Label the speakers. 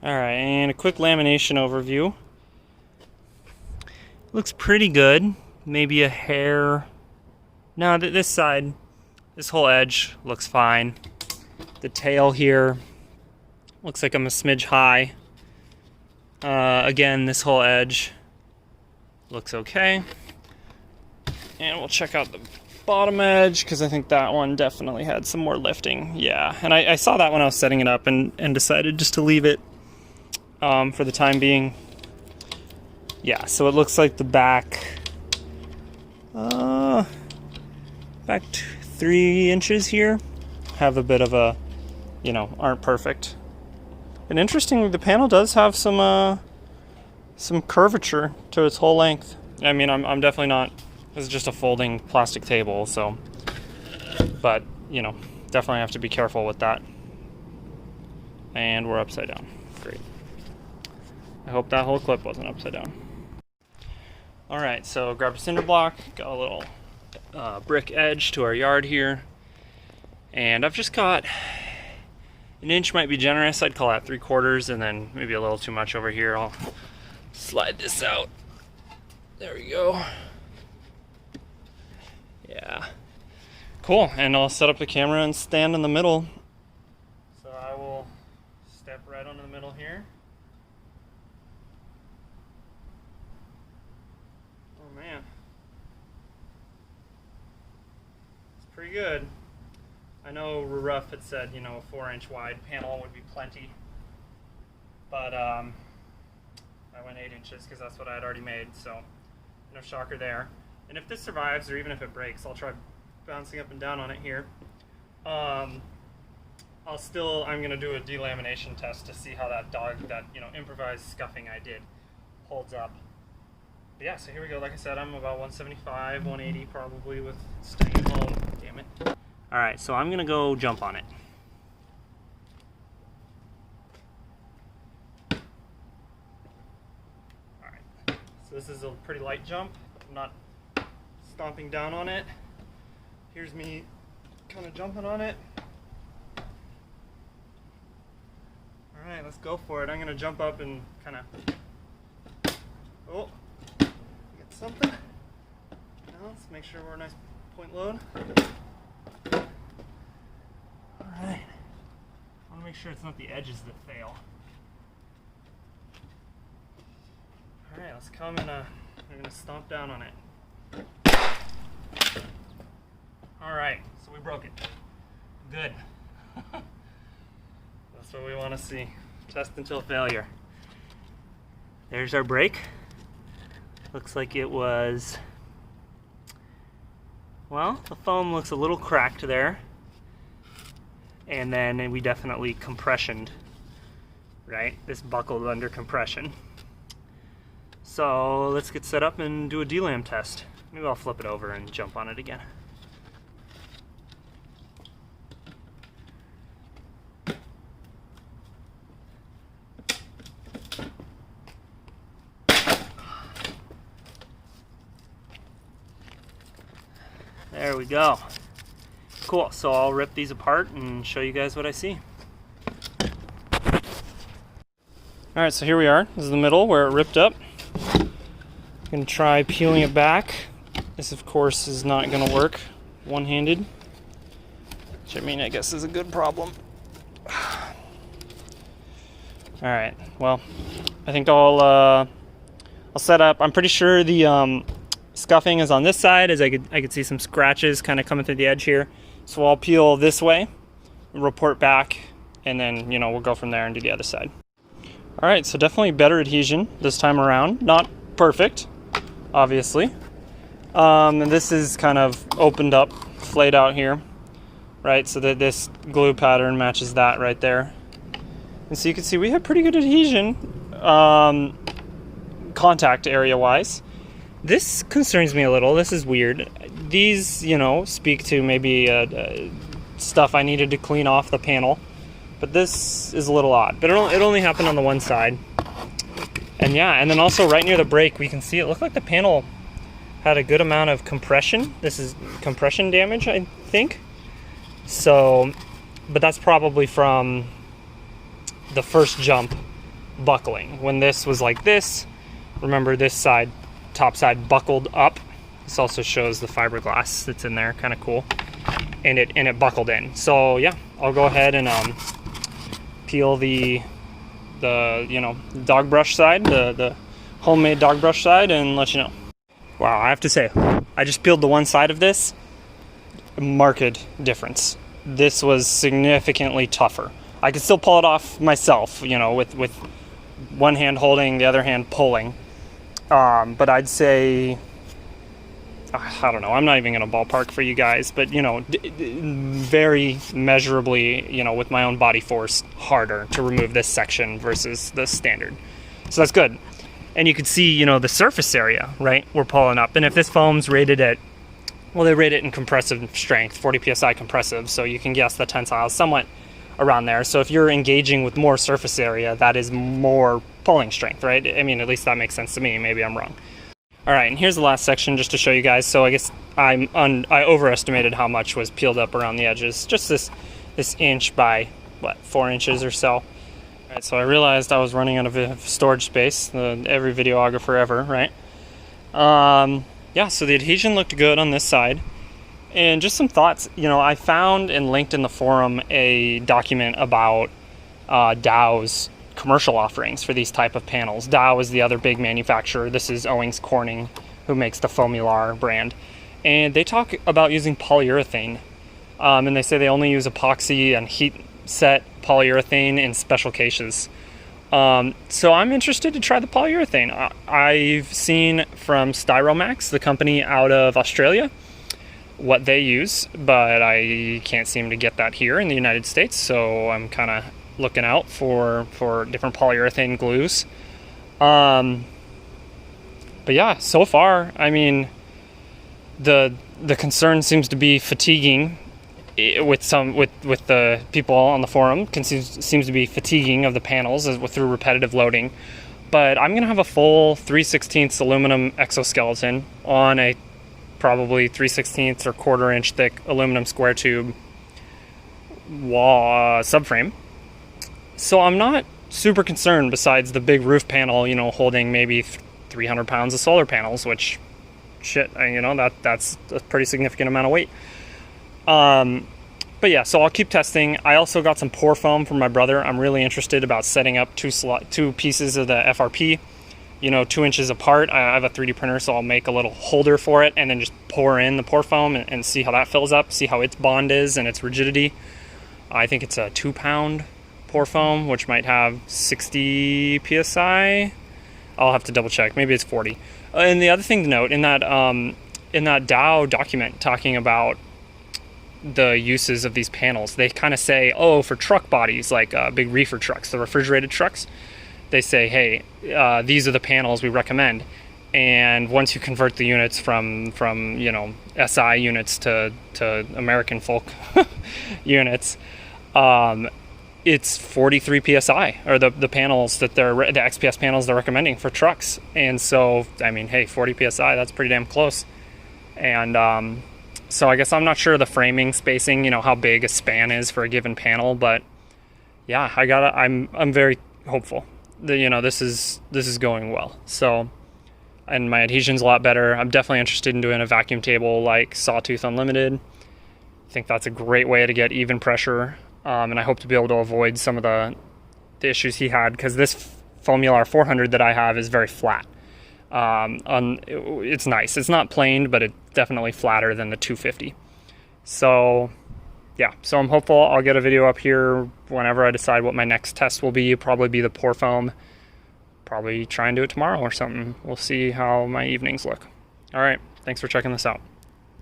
Speaker 1: Alright, and a quick lamination overview. Looks pretty good. Maybe a hair. No, this side, this whole edge looks fine. The tail here looks like I'm a smidge high. Again, this whole edge looks okay. And we'll check out the bottom edge, because I think that one definitely had some more lifting. Yeah, and I saw that when I was setting it up and decided just to leave it for the time being. Yeah, so it looks like the back 3 inches here have a bit of a, aren't perfect. And interestingly, the panel does have some curvature to its whole length. I mean, I'm definitely not, this is just a folding plastic table, so, but, definitely have to be careful with that. And we're upside down. Great. I hope that whole clip wasn't upside down. Alright, so grab a cinder block, got a little brick edge to our yard here, and I've just got an inch, might be generous, I'd call that 3/4, and then maybe a little too much over here. I'll slide this out. There we go. Yeah. Cool, and I'll set up the camera and stand in the middle. So I will step right onto the middle here. Oh man. It's pretty good. I know Ruff had said, a 4-inch wide panel would be plenty. But I went 8 inches because that's what I had already made, so no shocker there. And if this survives, or even if it breaks, I'll try bouncing up and down on it here. I'm going to do a delamination test to see how that improvised scuffing I did holds up. But yeah, so here we go. Like I said, I'm about 175, 180 probably with staying at home. Damn it. Alright, so I'm going to go jump on it. Alright, so this is a pretty light jump. I'm not stomping down on it. Here's me kind of jumping on it. Alright, let's go for it. I'm going to jump up and kind of... Oh, get something. Now, let's make sure we're a nice point load. Alright. I want to make sure it's not the edges that fail. Alright, let's come and we're going to stomp down on it. Alright, so we broke it. Good. That's what we want to see. Test until failure. There's our break. Looks like it was... Well, the foam looks a little cracked there. And then we definitely compressioned, right? This buckled under compression. So let's get set up and do a delam test. Maybe I'll flip it over and jump on it again. There we go. Cool, so I'll rip these apart and show you guys what I see. Alright, so here we are. This is the middle where it ripped up. I'm going to try peeling it back. This, of course, is not going to work one-handed, which I guess is a good problem. Alright, well, I think I'll set up. I'm pretty sure the scuffing is on this side, as I could see some scratches kind of coming through the edge here. So I'll peel this way, report back, and then, we'll go from there and do the other side. Alright, so definitely better adhesion this time around. Not perfect, obviously. And this is kind of opened up, flayed out here, right? So that this glue pattern matches that right there. And so you can see we have pretty good adhesion, contact area-wise. This concerns me a little. This is weird. These, speak to maybe stuff I needed to clean off the panel. But this is a little odd. But it only happened on the one side. And yeah, and then also right near the break, we can see it looked like the panel had a good amount of compression. This is compression damage, I think. So, but that's probably from the first jump buckling. When this was like this, remember this side, top side buckled up. This also shows the fiberglass that's in there, kind of cool. And it buckled in. So yeah, I'll go ahead and peel the dog brush side, the homemade dog brush side, and let you know. Wow, I have to say, I just peeled the one side of this. Marked difference. This was significantly tougher. I could still pull it off myself, with one hand holding, the other hand pulling. But I'd say, I don't know, I'm not even going to ballpark for you guys, but, very measurably, with my own body force, harder to remove this section versus the standard. So that's good. And you could see, the surface area, right, we're pulling up. And if this foam's rated at, well, they rate it in compressive strength, 40 PSI compressive, so you can guess the tensile is somewhat around there. So if you're engaging with more surface area, that is more pulling strength, right? I mean, at least that makes sense to me. Maybe I'm wrong. All right, and here's the last section just to show you guys. So I guess I overestimated how much was peeled up around the edges. Just this inch by, 4 inches or so. All right, so I realized I was running out of storage space, every videographer ever, right? Yeah, so the adhesion looked good on this side. And just some thoughts, I found and linked in the forum a document about Dow's commercial offerings for these type of panels. Dow is the other big manufacturer. This is Owings Corning, who makes the Foamular brand. And they talk about using polyurethane. And they say they only use epoxy and heat set polyurethane in special cases. So I'm interested to try the polyurethane. I've seen from Styromax, the company out of Australia, what they use, but I can't seem to get that here in the United States. So I'm kind of looking out for different polyurethane glues. But yeah, so far, I mean, the concern seems to be fatiguing with the people on the forum. Seems to be fatiguing of the panels through repetitive loading. But I'm gonna have a full 3/16 aluminum exoskeleton on a probably 3/16 or 1/4 inch thick aluminum square tube wall subframe. So I'm not super concerned, besides the big roof panel, holding maybe 300 pounds of solar panels, which, shit, that's a pretty significant amount of weight. But yeah, so I'll keep testing. I also got some pour foam from my brother. I'm really interested about setting up two pieces of the FRP, 2 inches apart. I have a 3D printer, so I'll make a little holder for it and then just pour in the pour foam and see how that fills up, see how its bond is and its rigidity. I think it's a 2-pound pour foam, which might have 60 PSI. I'll have to double check. Maybe it's 40. And the other thing to note in that Dow document talking about the uses of these panels, they kind of say, for truck bodies, like big reefer trucks, the refrigerated trucks, they say, hey, these are the panels we recommend. And once you convert the units from SI units to American folk units, it's 43 PSI, or the panels that the XPS panels they're recommending for trucks. And so, I mean, hey, 40 PSI, that's pretty damn close. And so I guess I'm not sure the framing spacing, how big a span is for a given panel, but yeah, I'm very hopeful that, this is going well. So, and my adhesion's a lot better. I'm definitely interested in doing a vacuum table like Sawtooth Unlimited. I think that's a great way to get even pressure. And I hope to be able to avoid some of the issues he had, because this Foamular 400 that I have is very flat. It's nice. It's not planed, but it's definitely flatter than the 250. So yeah, so I'm hopeful I'll get a video up here whenever I decide what my next test will be. Probably be the pour foam. Probably try and do it tomorrow or something. We'll see how my evenings look. All right, thanks for checking this out.